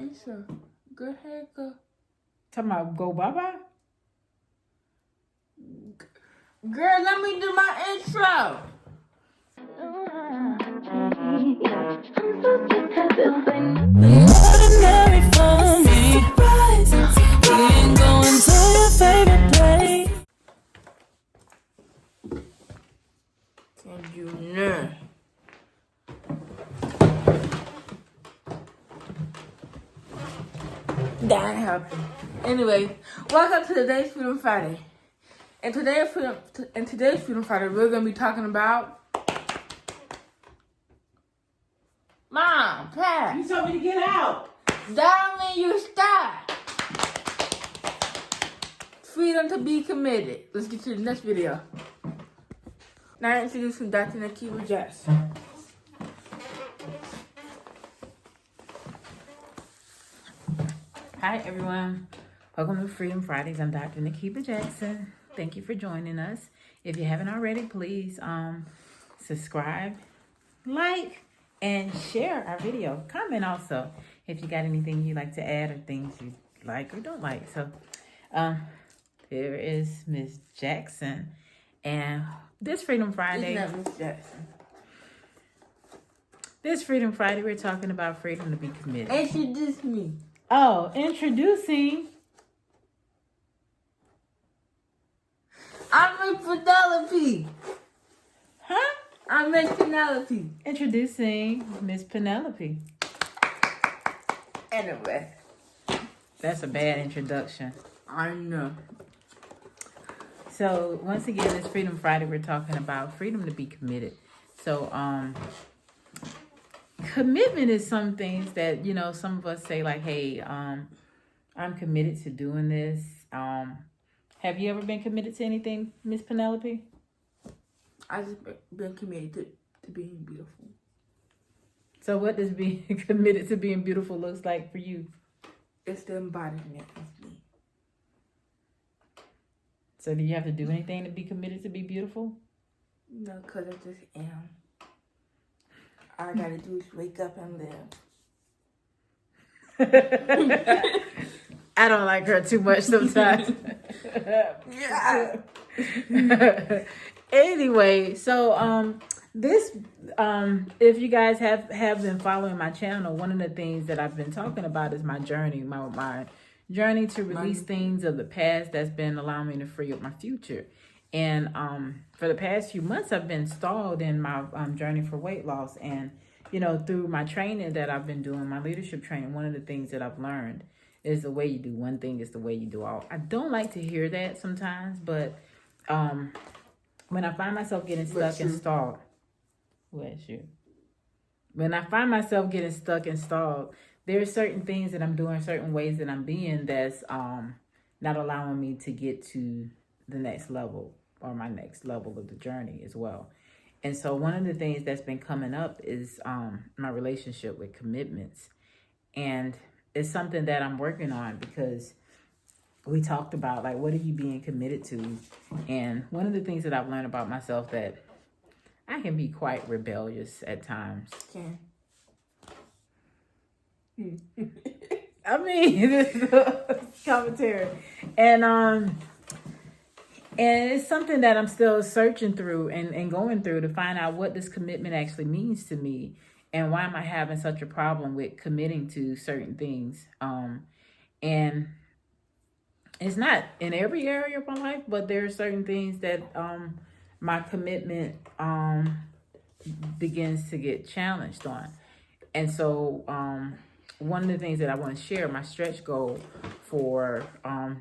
intro. Go ahead, go. Talking about go bye-bye? Girl, let me do my intro. Ordinary for me. We ain't going to your favorite place. Can you know? That happened. Anyway, welcome to today's Freedom Friday. And today's Freedom Friday, we're gonna be talking about Mom, Pat. You told me to get out. That don't mean you stop. Freedom to be committed. Let's get to the next video. Now introducing Dr. Nakiba Jackson. Hi, everyone. Welcome to Freedom Fridays. I'm Dr. Nakiba Jackson. Thank you for joining us. If you haven't already, please subscribe, like, and share our video. Comment also if you got anything you'd like to add or things you like or don't like. So here is Miss Jackson. And this Freedom Friday, It's not Miss Jackson. this Freedom Friday, we're talking about freedom to be committed. Introduce me. Oh, introducing I'm Miss Penelope. huh? I'm Miss Penelope. Introducing Miss Penelope. Anyway, That's a bad introduction. I know. So once again, this Freedom Friday, we're talking about freedom to be committed. So commitment is some things that, you know, some of us say like, hey, I'm committed to doing this. Have you ever been committed to anything, Miss Penelope? I just been committed to being beautiful. So what does being committed to being beautiful looks like for you? It's the embodiment of me. So do you have to do anything to be committed to be beautiful? No, because I just am. All I gotta do is wake up and live. I don't like her too much sometimes. Yeah. Anyway, so this if you guys have been following my channel, one of the things that I've been talking about is my journey, my journey to release things of the past that's been allowing me to free up my future. And for the past few months, I've been stalled in my journey for weight loss. And, you know, through my training that I've been doing, my leadership training, one of the things that I've learned is the way you do one thing is the way you do all. I don't like to hear that sometimes, but when I find myself getting stuck and stalled, when I find myself getting stuck and stalled, there are certain things that I'm doing, certain ways that I'm being that's not allowing me to get to the next level or my next level of the journey as well. And so one of the things that's been coming up is my relationship with commitments. And it's something that I'm working on because we talked about, like, what are you being committed to? And one of the things that I've learned about myself that I can be quite rebellious at times. Okay. I mean, this is commentary. And it's something that I'm still searching through and going through to find out what this commitment actually means to me and why am I having such a problem with committing to certain things. And it's not in every area of my life, but there are certain things that my commitment begins to get challenged on. And so one of the things that I want to share, my stretch goal for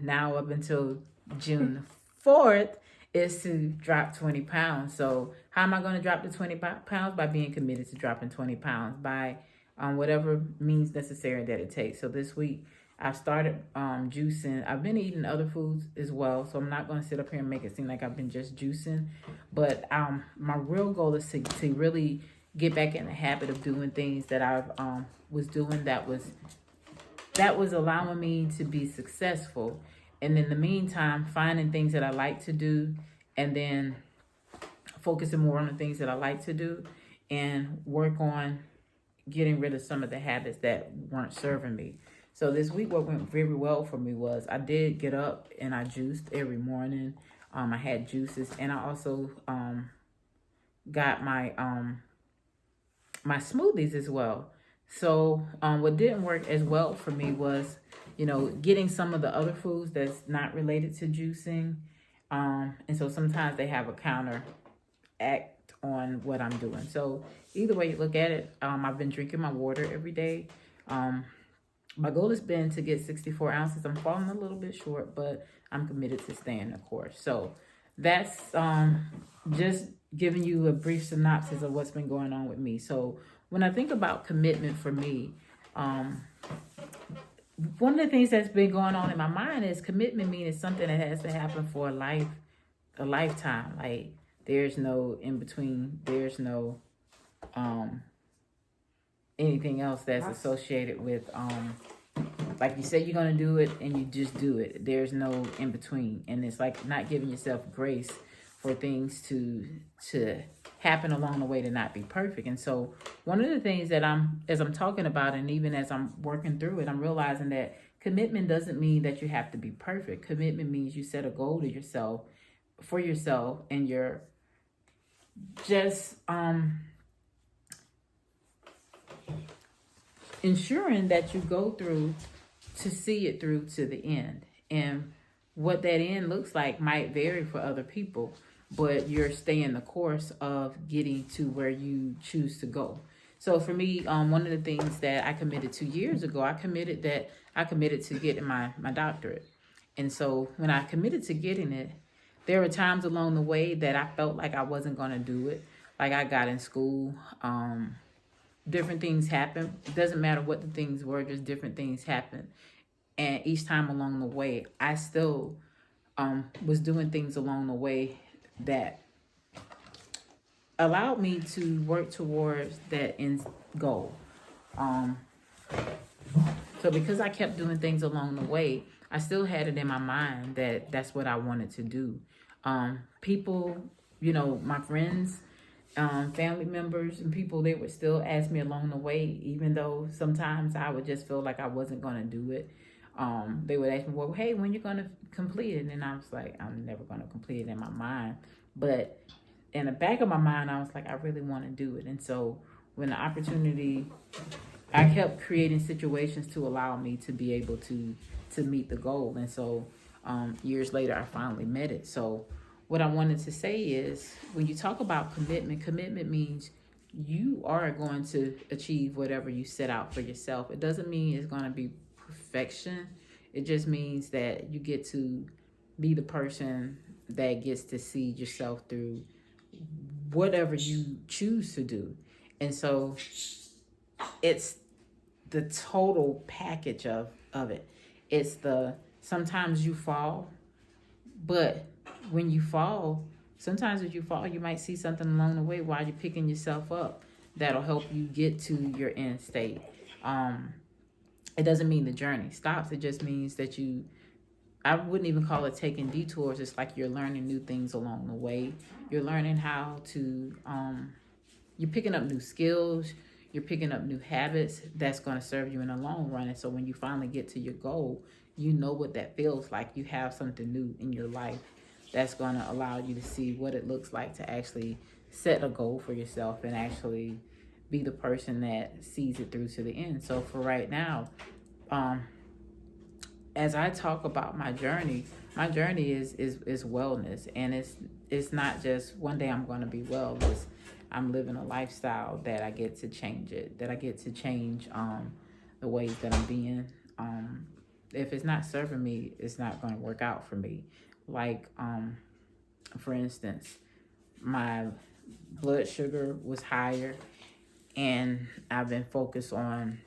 now up until June 4th is to drop 20 pounds. So how am I going to drop the 20 pounds? By being committed to dropping 20 pounds by whatever means necessary that it takes. So this week I've started juicing. I've been eating other foods as well. So I'm not going to sit up here and make it seem like I've been just juicing. But my real goal is to really get back in the habit of doing things that I was doing that was allowing me to be successful. And in the meantime, finding things that I like to do and then focusing more on the things that I like to do and work on getting rid of some of the habits that weren't serving me. So this week, what went very well for me was I did get up and I juiced every morning. I had juices, and I also got my my smoothies as well. So what didn't work as well for me was, getting some of the other foods that's not related to juicing. And so sometimes they have a counter act on what I'm doing. So either way you look at it, I've been drinking my water every day. My goal has been to get 64 ounces. I'm falling a little bit short, but I'm committed to staying the course. So that's just giving you a brief synopsis of what's been going on with me. So when I think about commitment for me, one of the things that's been going on in my mind is commitment means something that has to happen for a lifetime. Like there's no in between. There's no anything else that's associated with like you say you're gonna do it and you just do it. There's no in between, and it's like not giving yourself grace for things to happen along the way to not be perfect. And so one of the things that as I'm talking about, and even as I'm working through it, I'm realizing that commitment doesn't mean that you have to be perfect. Commitment means you set a goal to yourself, for yourself, and you're just ensuring that you go through to see it through to the end. And what that end looks like might vary for other people, but you're staying the course of getting to where you choose to go. So for me, one of the things that I committed 2 years ago, I committed to getting my doctorate. And so when I committed to getting it, there were times along the way that I felt like I wasn't going to do it. Like I got in school, different things happened. It doesn't matter what the things were, just different things happened. And each time along the way, I still was doing things along the way that allowed me to work towards that end goal. So because I kept doing things along the way, I still had it in my mind that that's what I wanted to do. People, my friends, family members and people, they would still ask me along the way, even though sometimes I would just feel like I wasn't going to do it. They would ask me, well, hey, when you going to complete it? And I was like, I'm never going to complete it in my mind. But in the back of my mind, I was like, I really want to do it. And so when the opportunity, I kept creating situations to allow me to be able to meet the goal. And so years later, I finally met it. So what I wanted to say is, when you talk about commitment means you are going to achieve whatever you set out for yourself. It doesn't mean it's going to be perfection. It just means that you get to be the person that gets to see yourself through whatever you choose to do. And so it's the total package of it. It's sometimes you fall, but when you fall, sometimes if you fall, you might see something along the way while you're picking yourself up that'll help you get to your end state. It doesn't mean the journey stops. It just means that I wouldn't even call it taking detours. It's like you're learning new things along the way. You're learning how to, you're picking up new skills. You're picking up new habits that's going to serve you in the long run. And so when you finally get to your goal, you know what that feels like. You have something new in your life that's going to allow you to see what it looks like to actually set a goal for yourself and actually be the person that sees it through to the end. So for right now, as I talk about my journey is wellness. And it's not just one day I'm going to be well. I'm living a lifestyle that I get to change it, that I get to change the ways that I'm being. If it's not serving me, it's not going to work out for me. Like, for instance, my blood sugar was higher, and I've been focused on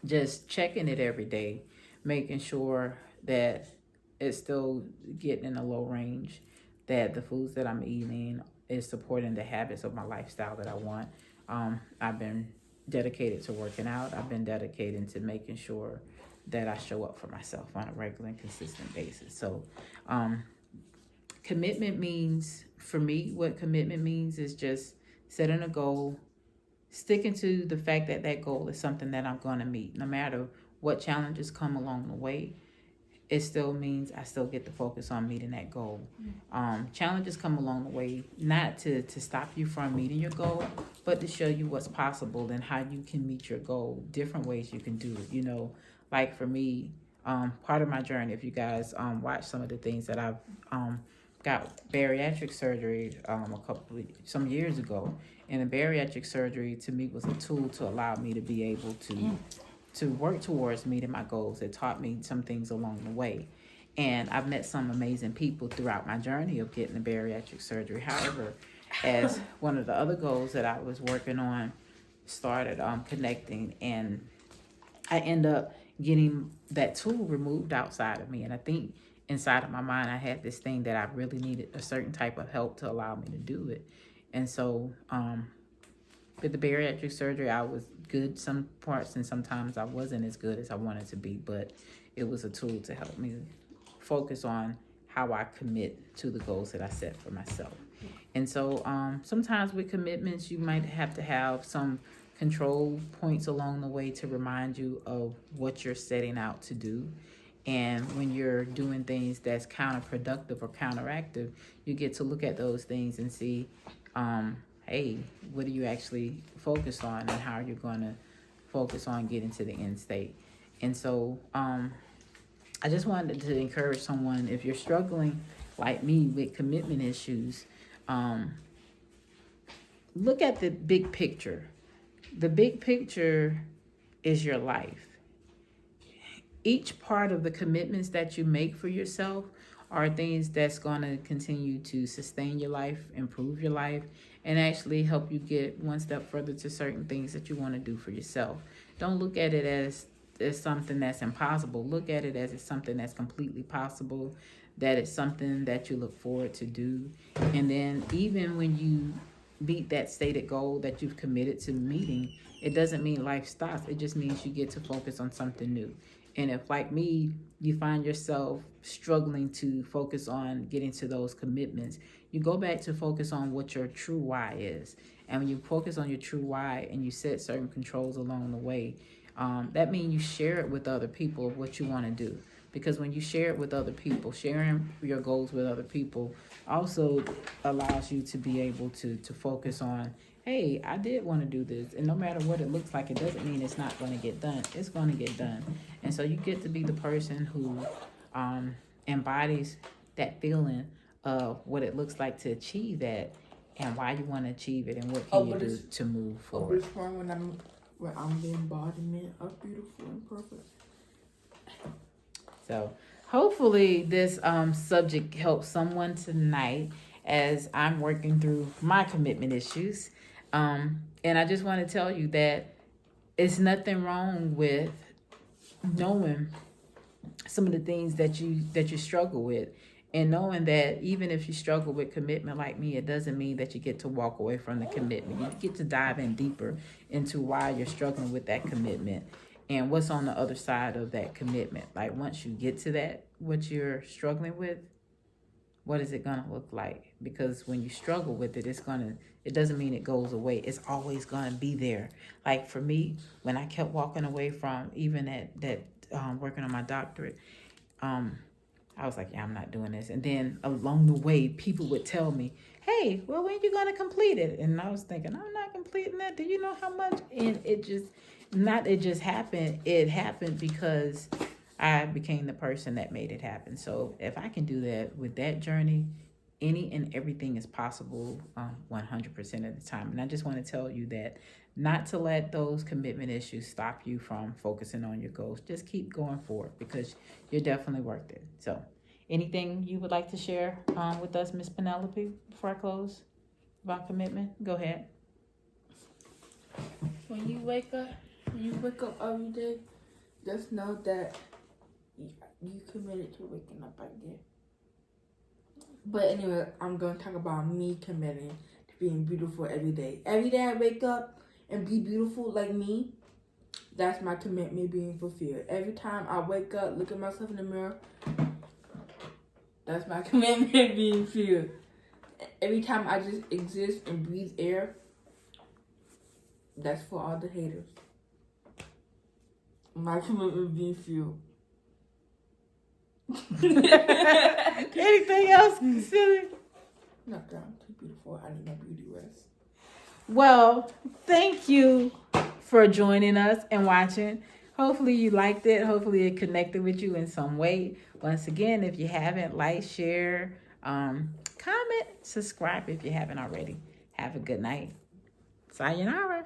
just checking it every day, making sure that it's still getting in a low range, that the foods that I'm eating is supporting the habits of my lifestyle that I want. I've been dedicated to working out. I've been dedicated to making sure that I show up for myself on a regular and consistent basis. So commitment means, for me, what commitment means is just setting a goal, sticking to the fact that that goal is something that I'm going to meet, no matter what challenges come along the way. It still means I still get to focus on meeting that goal. Challenges come along the way, not to stop you from meeting your goal, but to show you what's possible and how you can meet your goal, different ways you can do it. You know, like for me, part of my journey, if you guys watch some of the things that I've got bariatric surgery some years ago, and the bariatric surgery to me was a tool to allow me to be able to work towards meeting my goals. It taught me some things along the way. And I've met some amazing people throughout my journey of getting the bariatric surgery. However, as one of the other goals that I was working on started connecting, and I end up getting that tool removed outside of me. And I think inside of my mind, I had this thing that I really needed a certain type of help to allow me to do it. And so, with the bariatric surgery, I was good some parts, and sometimes I wasn't as good as I wanted to be, but it was a tool to help me focus on how I commit to the goals that I set for myself. And so sometimes with commitments, you might have to have some control points along the way to remind you of what you're setting out to do. And when you're doing things that's counterproductive or counteractive, you get to look at those things and see, hey, what are you actually focused on, and how you're going to focus on getting to the end state. And so I just wanted to encourage someone, if you're struggling like me with commitment issues, look at the big picture. The big picture is your life. Each part of the commitments that you make for yourself are things that's going to continue to sustain your life, improve your life, and actually help you get one step further to certain things that you want to do for yourself. Don't look at it as something that's impossible. Look at it as it's something that's completely possible, that it's something that you look forward to do. And then even when you meet that stated goal that you've committed to meeting, it doesn't mean life stops. It just means you get to focus on something new. And if, like me, you find yourself struggling to focus on getting to those commitments, you go back to focus on what your true why is. And when you focus on your true why and you set certain controls along the way, that means you share it with other people of what you want to do. Because when you share it with other people, sharing your goals with other people also allows you to be able to focus on, hey, I did want to do this. And no matter what it looks like, it doesn't mean it's not going to get done. It's going to get done. And so you get to be the person who embodies that feeling of what it looks like to achieve that, and why you want to achieve it, and what can you do to move forward. Which one when I'm the embodiment of beautiful and perfect. So hopefully this subject helps someone tonight as I'm working through my commitment issues. And I just want to tell you that it's nothing wrong with knowing some of the things that you struggle with, and knowing that even if you struggle with commitment like me, it doesn't mean that you get to walk away from the commitment. You get to dive in deeper into why you're struggling with that commitment and what's on the other side of that commitment. Like once you get to that, what you're struggling with, what is it gonna look like? Because when you struggle with it, it doesn't mean it goes away. It's always gonna be there. Like for me, when I kept walking away from even that working on my doctorate, I was like, yeah, I'm not doing this. And then along the way, people would tell me, hey, well, when you gonna complete it? And I was thinking, I'm not completing that. Do you know how much? And it just happened. It happened because I became the person that made it happen. So if I can do that with that journey, any and everything is possible 100% of the time. And I just want to tell you that not to let those commitment issues stop you from focusing on your goals. Just keep going forward, because you're definitely worth it. So anything you would like to share with us, Miss Penelope, before I close about commitment? Go ahead. When you wake up every day, just know that you committed to waking up, I guess. But anyway, I'm going to talk about me committing to being beautiful every day. Every day I wake up and be beautiful like me, that's my commitment being fulfilled. Every time I wake up, look at myself in the mirror, that's my commitment being fulfilled. Every time I just exist and breathe air, That's for all the haters. My commitment being few. Anything else, silly? Not that I'm too beautiful. I need my beauty rest. Well, thank you for joining us and watching. Hopefully you liked it. Hopefully it connected with you in some way. Once again, if you haven't, like, share, comment, subscribe if you haven't already. Have a good night. Sayonara.